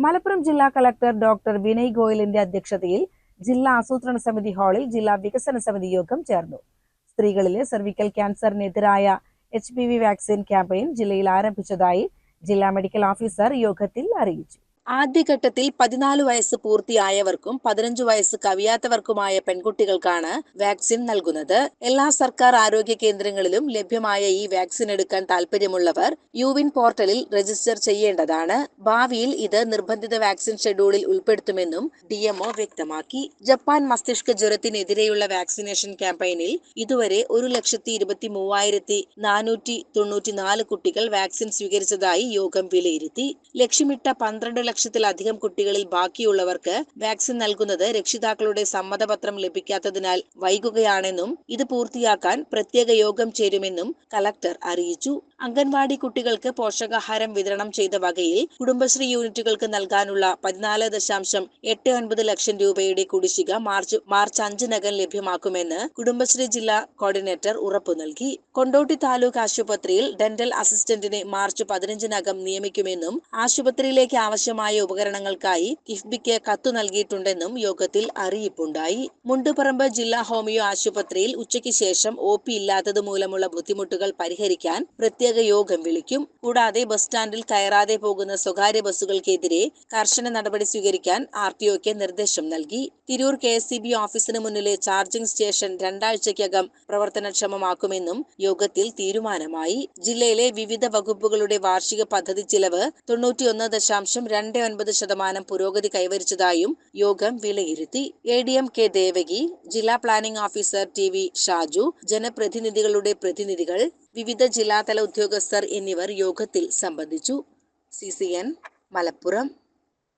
മലപ്പുറം ജില്ലാ collector doctor Vinay ഗോയലിന്റെ അധ്യക്ഷതയിൽ ജില്ലാ ആസൂത്രണ സമിതി ഹാളിൽ ജില്ലാ വികസന സമിതി യോഗം ചേർന്നു. സ്ത്രീകളിലെ സെർവിക്കൽ ക്യാൻസറിനെതിരായ HPV വാക്സിൻ ക്യാമ്പയിൻ ജില്ലയിൽ ആരംഭിച്ചതായി ജില്ലാ മെഡിക്കൽ ഓഫീസർ യോഗത്തിൽ അറിയിച്ചു. ആദ്യഘട്ടത്തിൽ 14 വയസ്സ് പൂർത്തിയായവർക്കും 15 വയസ്സ് കവിയാത്തവർക്കുമായ പെൺകുട്ടികൾക്കാണ് വാക്സിൻ നൽകുന്നത്. എല്ലാ സർക്കാർ ആരോഗ്യ കേന്ദ്രങ്ങളിലും ലഭ്യമായ ഈ വാക്സിൻ എടുക്കാൻ താൽപര്യമുള്ളവർ യുവിൻ പോർട്ടലിൽ രജിസ്റ്റർ ചെയ്യേണ്ടതാണ്. ഭാവിയിൽ ഇത് നിർബന്ധിത വാക്സിൻ ഷെഡ്യൂളിൽ ഉൾപ്പെടുത്തുമെന്നും DMO വ്യക്തമാക്കി. ജപ്പാൻ മസ്തിഷ്ക ജ്വരത്തിനെതിരെയുള്ള വാക്സിനേഷൻ ക്യാമ്പയിനിൽ ഇതുവരെ 1,23,494 കുട്ടികൾ വാക്സിൻ സ്വീകരിച്ചതായി യോഗം വിലയിരുത്തി. ലക്ഷ്യമിട്ട 12 ലക്ഷത്തിലധികം കുട്ടികളിൽ ബാക്കിയുള്ളവർക്ക് വാക്സിൻ നൽകുന്നത് രക്ഷിതാക്കളുടെ സമ്മതപത്രം ലഭിക്കാത്തതിനാൽ വൈകുകയാണെന്നും ഇത് പൂർത്തിയാക്കാൻ പ്രത്യേക യോഗം ചേരുമെന്നും കളക്ടർ അറിയിച്ചു. അംഗൻവാടി കുട്ടികൾക്ക് പോഷകാഹാരം വിതരണം ചെയ്ത വകയിൽ കുടുംബശ്രീ യൂണിറ്റുകൾക്ക് നൽകാനുള്ള 14.89 ലക്ഷം രൂപയുടെ കുടിശ്ശിക മാർച്ച് 5-നകം ലഭ്യമാക്കുമെന്ന് കുടുംബശ്രീ ജില്ലാ കോർഡിനേറ്റർ ഉറപ്പു നൽകി. കൊണ്ടോട്ടി താലൂക്ക് ആശുപത്രിയിൽ ഡെന്റൽ അസിസ്റ്റന്റിനെ മാർച്ച് 15-നകം നിയമിക്കുമെന്നും ആശുപത്രിയിലേക്ക് ആവശ്യമായ ഉപകരണങ്ങൾക്കായി കിഫ്ബിക്ക് കത്തു നൽകിയിട്ടുണ്ടെന്നും യോഗത്തിൽ അറിയിപ്പുണ്ടായി. മുണ്ടുപറമ്പ് ജില്ലാ ഹോമിയോ ആശുപത്രിയിൽ ഉച്ചയ്ക്ക് ശേഷം OP ഇല്ലാത്തത് മൂലമുള്ള ബുദ്ധിമുട്ടുകൾ പരിഹരിക്കാൻ പ്രത്യേക യോഗം വിളിക്കും. കൂടാതെ ബസ് സ്റ്റാൻഡിൽ കയറാതെ പോകുന്ന സ്വകാര്യ ബസ്സുകൾക്കെതിരെ കർശന നടപടി സ്വീകരിക്കാൻ RTOക്ക് നിർദ്ദേശം നൽകി. തിരൂർ KSCB ഓഫീസിന് മുന്നിലെ ചാർജിംഗ് സ്റ്റേഷൻ 2 ആഴ്ചയ്ക്കകം പ്രവർത്തനക്ഷമമാക്കുമെന്നും യോഗത്തിൽ തീരുമാനമായി. ജില്ലയിലെ വിവിധ വകുപ്പുകളുടെ വാർഷിക പദ്ധതി ചിലവ് 91.29% പുരോഗതി കൈവരിച്ചതായും യോഗം വിലയിരുത്തി. ADM K ദേവകി, ജില്ലാ പ്ലാനിംഗ് ഓഫീസർ TV ഷാജു, ജനപ്രതിനിധികളുടെ പ്രതിനിധികൾ, വിവിധ ജില്ലാതല ഉദ്യോഗസ്ഥർ എന്നിവർ യോഗത്തിൽ സംബന്ധിച്ചു. CCN മലപ്പുറം.